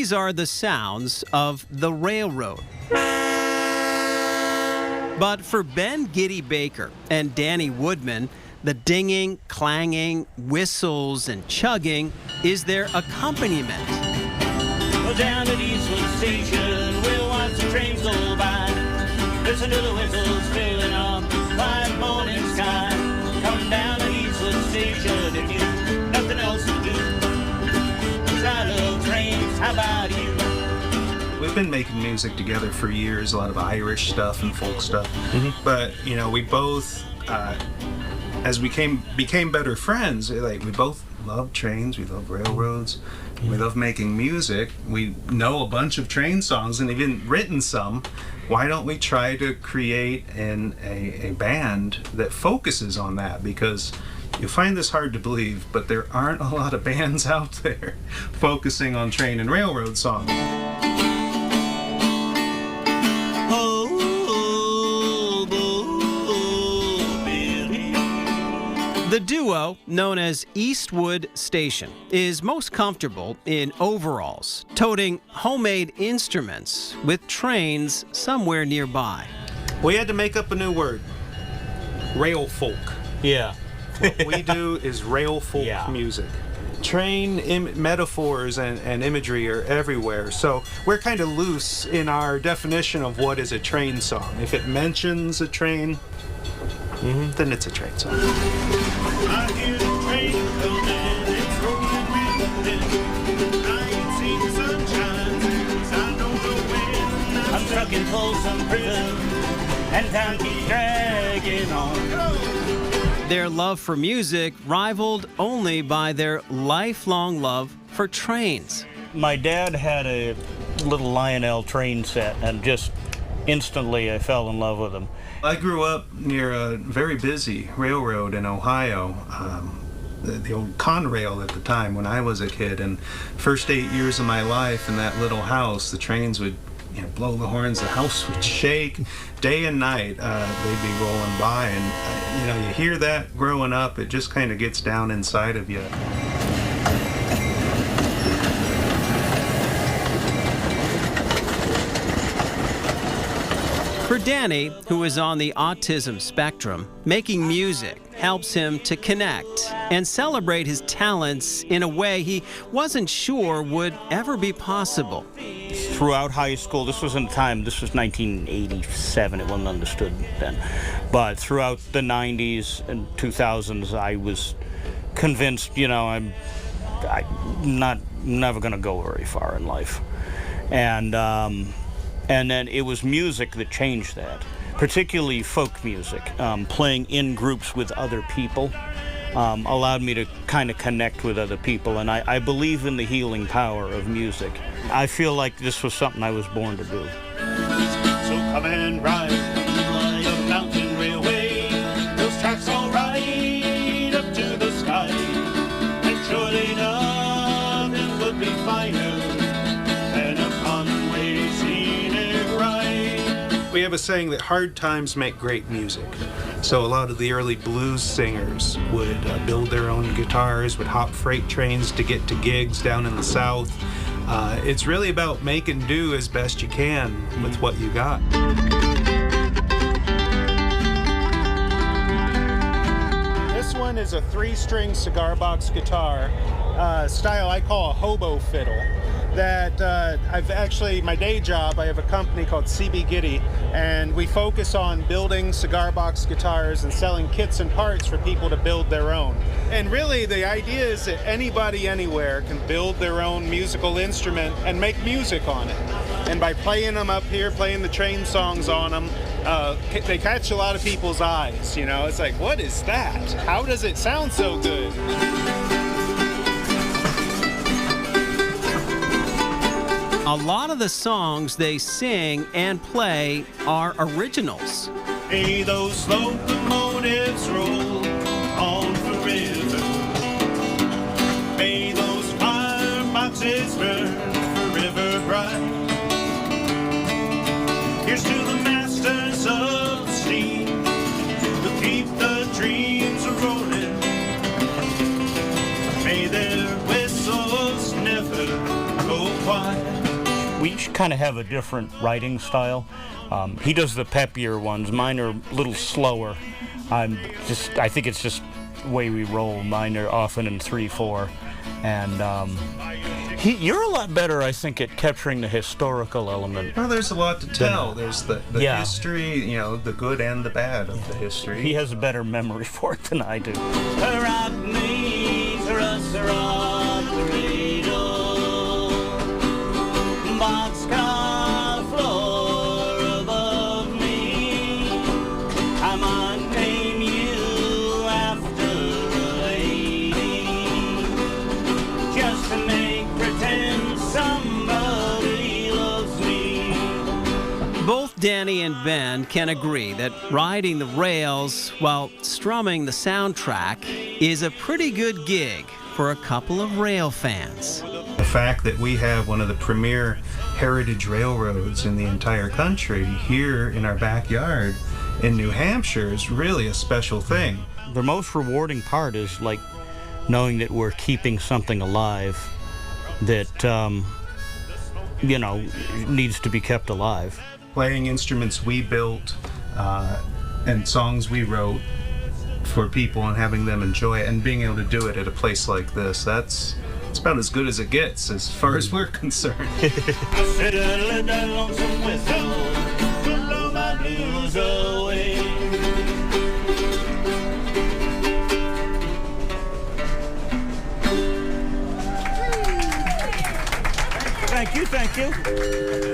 These are the sounds of the railroad. But for Ben Giddy Baker and Danny Woodman, the dinging, clanging, whistles, and chugging is their accompaniment. Go down at Eastwood Station, we'll watch the trains go by. Listen to the whistles filling up the quiet morning sky. Come down to Eastwood Station if you've nothing else to do. 'Cause I love trains, how about you? We've been making music together for years, a lot of Irish stuff and folk stuff. But, you know, we both, as we became better friends, like we both love trains, we love railroads, we love making music. We know a bunch of train songs and even written some. Why don't we try to create a band that focuses on that? Because you'll find this hard to believe, but there aren't a lot of bands out there focusing on train and railroad songs. The duo, known as Eastwood Station, is most comfortable in overalls, toting homemade instruments with trains somewhere nearby. We had to make up a new word. Rail folk. Yeah. What we do is rail folk music. Train metaphors and imagery are everywhere, so we're kind of loose in our definition of what is a train song. If it mentions a train, then it's a train song. I hear the train coming, it's rolling in. I ain't seen the sunshine since I don't know when. I'm stuck in Folsom Prison, and time keeps dragging on. Their love for music rivaled only by their lifelong love for trains. My dad had a little Lionel train set, and just instantly I fell in love with him. I grew up near a very busy railroad in Ohio, the old Conrail at the time when I was a kid. And first 8 years of my life in that little house, the trains would blow the horns, the house would shake. Day and night, they'd be rolling by. And, you hear that growing up, it just kind of gets down inside of you. For Danny, who is on the autism spectrum, making music helps him to connect and celebrate his talents in a way he wasn't sure would ever be possible. Throughout high school, this was 1987, it wasn't understood then, but throughout the 90s and 2000s, I was convinced, I'm never going to go very far in life. And then it was music that changed that, particularly folk music. Playing in groups with other people allowed me to kind of connect with other people, and I believe in the healing power of music. I feel like this was something I was born to do. So come and ride the mountain railway. Those tracks all right up to the sky. And surely nothing would be finer than a Conway scenic ride. We have a saying that hard times make great music. So a lot of the early blues singers would build their own guitars, would hop freight trains to get to gigs down in the South. It's really about making do as best you can with what you got. This one is a 3-string cigar box guitar, style I call a hobo fiddle. That I've actually, my day job, I have a company called CB Giddy, and we focus on building cigar box guitars and selling kits and parts for people to build their own. And really the idea is that anybody anywhere can build their own musical instrument and make music on it. And by playing them up here, playing the train songs on them, they catch a lot of people's eyes, It's like, what is that? How does it sound so good? A lot of the songs they sing and play are originals. May those locomotives roll on forever. May those fireboxes burn forever bright. Here's to the masters of steam who keep the dreams rolling. May their whistles never go quiet. each kind of have a different writing style. He does the peppier ones. Mine are a little slower. I think it's just the way we roll. Mine are often in 3/4, and you're a lot better, I think, at capturing the historical element. Well, there's a lot to tell. There's the Yeah. history, the good and the bad of the history. He has a better memory for it than I do. Rock me, thruster up the radar. Boxcar floor above me. I might name you after a lady, just to make pretend somebody loves me. Both Danny and Ben can agree that riding the rails while strumming the soundtrack is a pretty good gig for a couple of rail fans. The fact that we have one of the premier heritage railroads in the entire country here in our backyard in New Hampshire is really a special thing. The most rewarding part is like knowing that we're keeping something alive that needs to be kept alive. Playing instruments we built and songs we wrote for people and having them enjoy it and being able to do it at a place like this, it's about as good as it gets as far as we're concerned. Sit and let that lonesome whistle blow my blues away. Thank you.